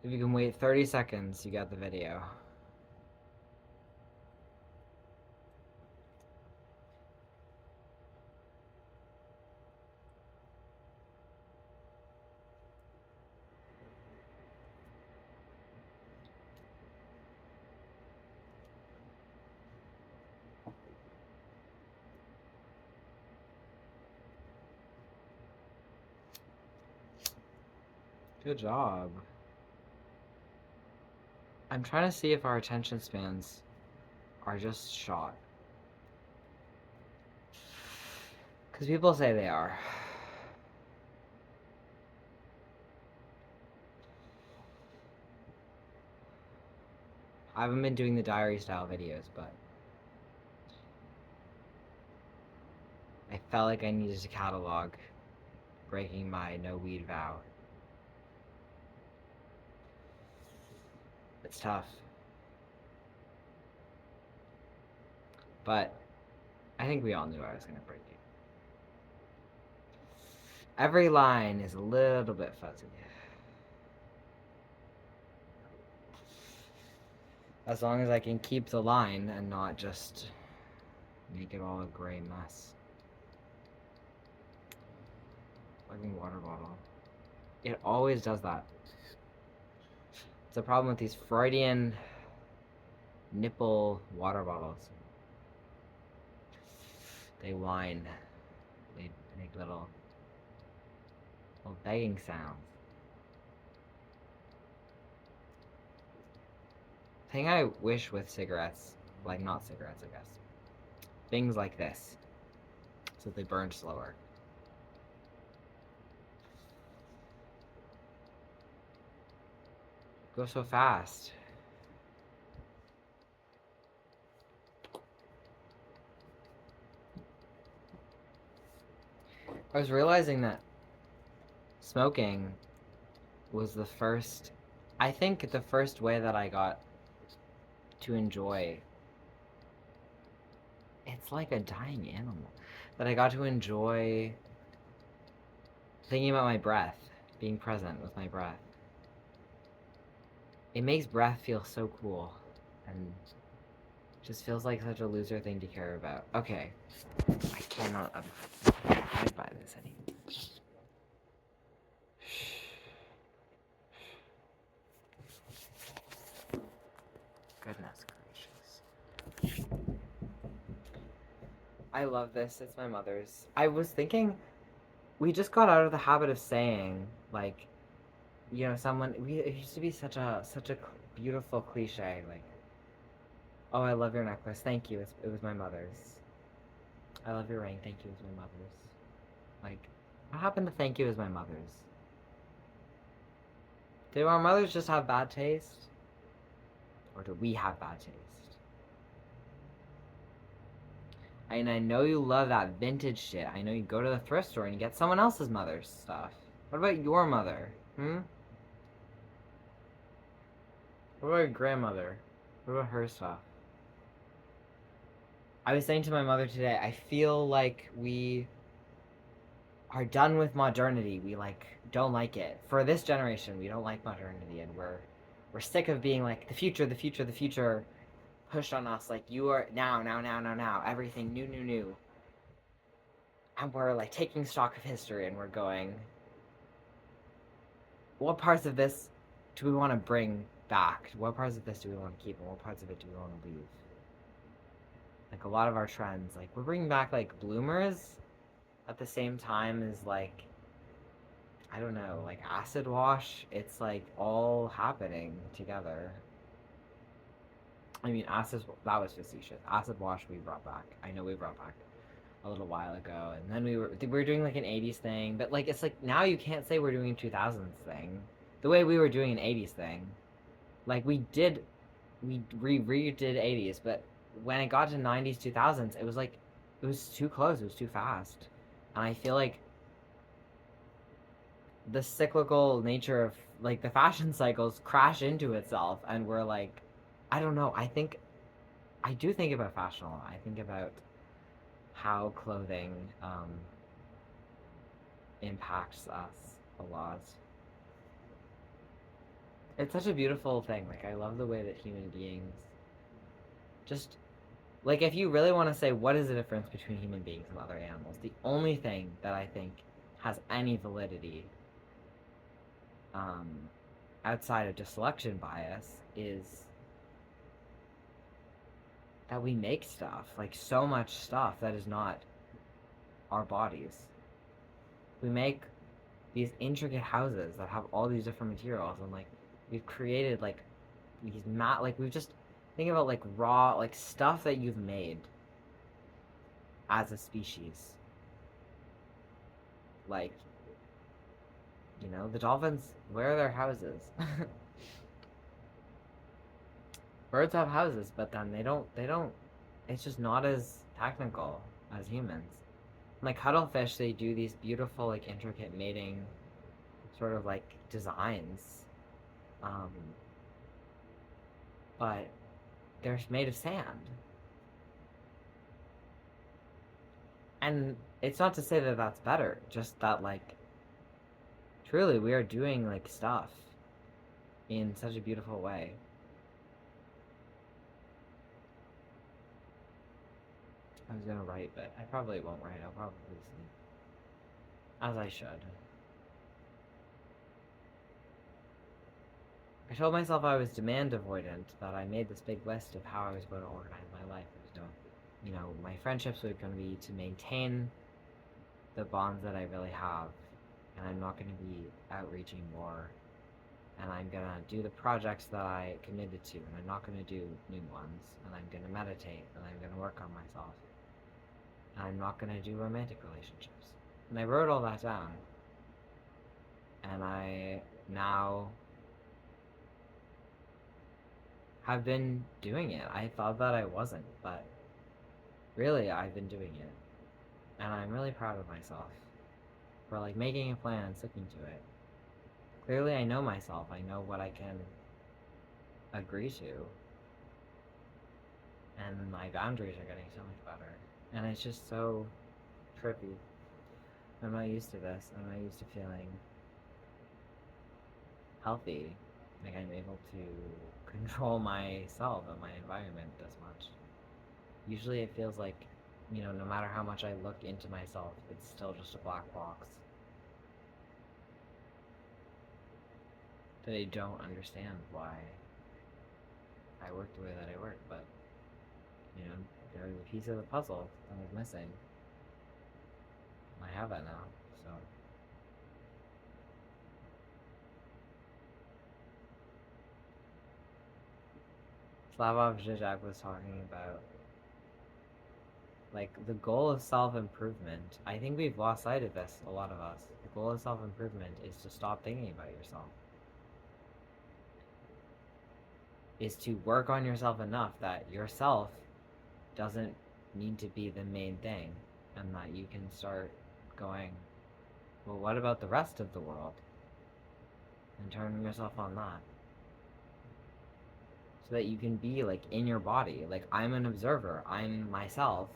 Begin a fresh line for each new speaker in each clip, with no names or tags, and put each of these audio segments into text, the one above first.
If you can wait 30 seconds, you got the video. Good job. I'm trying to see if our attention spans are just shot. Because people say they are. I haven't been doing the diary style videos, but I felt like I needed to catalog breaking my no weed vow. It's tough. But I think we all knew I was going to break it. Every line is a little bit fuzzy. As long as I can keep the line and not just make it all a gray mess. Fucking water bottle. It always does that. It's a problem with these Freudian nipple water bottles. They whine. They make little begging sounds. Thing I wish with cigarettes, like not cigarettes, I guess, things like this, so they burn slower. Go so fast. I was realizing that smoking was the first, I think the first way that I got to enjoy, it's like a dying animal, that I got to enjoy thinking about my breath, being present with my breath. It makes breath feel so cool, and just feels like such a loser thing to care about. Okay, I cannot abide by this anymore. Goodness gracious. I love this. It's my mother's. I was thinking, we just got out of the habit of saying, like, you know, someone. It used to be such a beautiful cliche, like, "Oh, I love your necklace. Thank you. It was my mother's. I love your ring. Thank you. It was my mother's." Like, what happened to "thank you" is my mother's? Do our mothers just have bad taste, or do we have bad taste? And I know you love that vintage shit. I know you go to the thrift store and you get someone else's mother's stuff. What about your mother? What about your grandmother? What about her stuff? I was saying to my mother today, I feel like we are done with modernity. We like don't like it. For this generation, we don't like modernity, and we're sick of being like the future, the future, the future pushed on us like you are now, now, now, now, now, everything new, new, new. And we're like taking stock of history and we're going, what parts of this do we want to bring back? What parts of this do we want to keep, and what parts of it do we want to leave? Like a lot of our trends, like we're bringing back like bloomers at the same time as like, I don't know, like acid wash. It's like all happening together. I mean, that was facetious. Acid wash we brought back. I know we brought back a little while ago, and then we were doing like an '80s thing, but like it's like now you can't say we're doing a 2000s thing, the way we were doing an '80s thing. Like we redid '80s, but when it got to '90s 2000s, it was like it was too close, it was too fast, and I feel like the cyclical nature of like the fashion cycles crash into itself, and we're like, I don't know. I do think about fashion a lot. I think about how clothing impacts us a lot. It's such a beautiful thing. Like, I love the way that human beings just, like, if you really want to say what is the difference between human beings and other animals, the only thing that I think has any validity, um, outside of just selection bias is that we make stuff, like so much stuff that is not our bodies. We make these intricate houses that have all these different materials, and like we've created like these like we've just think about like raw like stuff that you've made as a species. Like, the dolphins, where are their houses? Birds have houses, but then they don't it's just not as technical as humans. Like cuttlefish, they do these beautiful like intricate mating sort of like designs. Um, but they're made of sand. And it's not to say that that's better, just that like truly we are doing like stuff in such a beautiful way. I was gonna write, but I probably won't write. I'll probably sleep. As I should. I told myself I was demand avoidant, that I made this big list of how I was going to organize my life. I was going, my friendships were going to be to maintain the bonds that I really have, and I'm not going to be outreaching more, and I'm going to do the projects that I committed to, and I'm not going to do new ones, and I'm going to meditate, and I'm going to work on myself, and I'm not going to do romantic relationships. And I wrote all that down, and I now have been doing it. I thought that I wasn't, but really I've been doing it. And I'm really proud of myself for like making a plan and sticking to it. Clearly I know myself. I know what I can agree to. And my boundaries are getting so much better. And it's just so trippy. I'm not used to this. I'm not used to feeling healthy. Like I'm able to control myself and my environment as much. Usually it feels like, no matter how much I look into myself, it's still just a black box. That I don't understand why I work the way that I work, but, there was a piece of the puzzle that was missing. I have that now, so. Slavoj Žižek was talking about like the goal of self-improvement. I think we've lost sight of this, a lot of us. The goal of self-improvement is to stop thinking about yourself. Is to work on yourself enough that yourself doesn't need to be the main thing, and that you can start going, well, what about the rest of the world? And turning yourself on that. So that you can be like in your body. Like I'm an observer, I'm myself,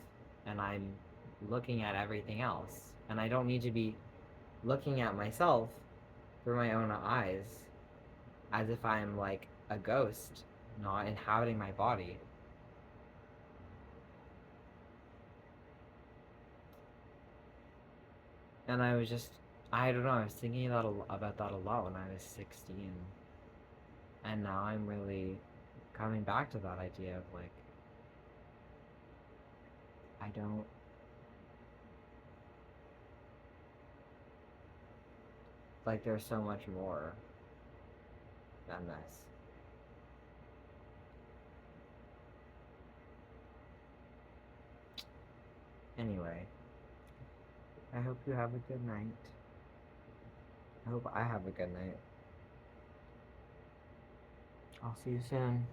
and I'm looking at everything else. And I don't need to be looking at myself through my own eyes as if I'm like a ghost, not inhabiting my body. And I was just, I don't know, I was thinking about that a lot when I was 16. And now I'm really coming back to that idea of like, I don't, like there's so much more than this. Anyway, I hope you have a good night. I hope I have a good night. I'll see you soon.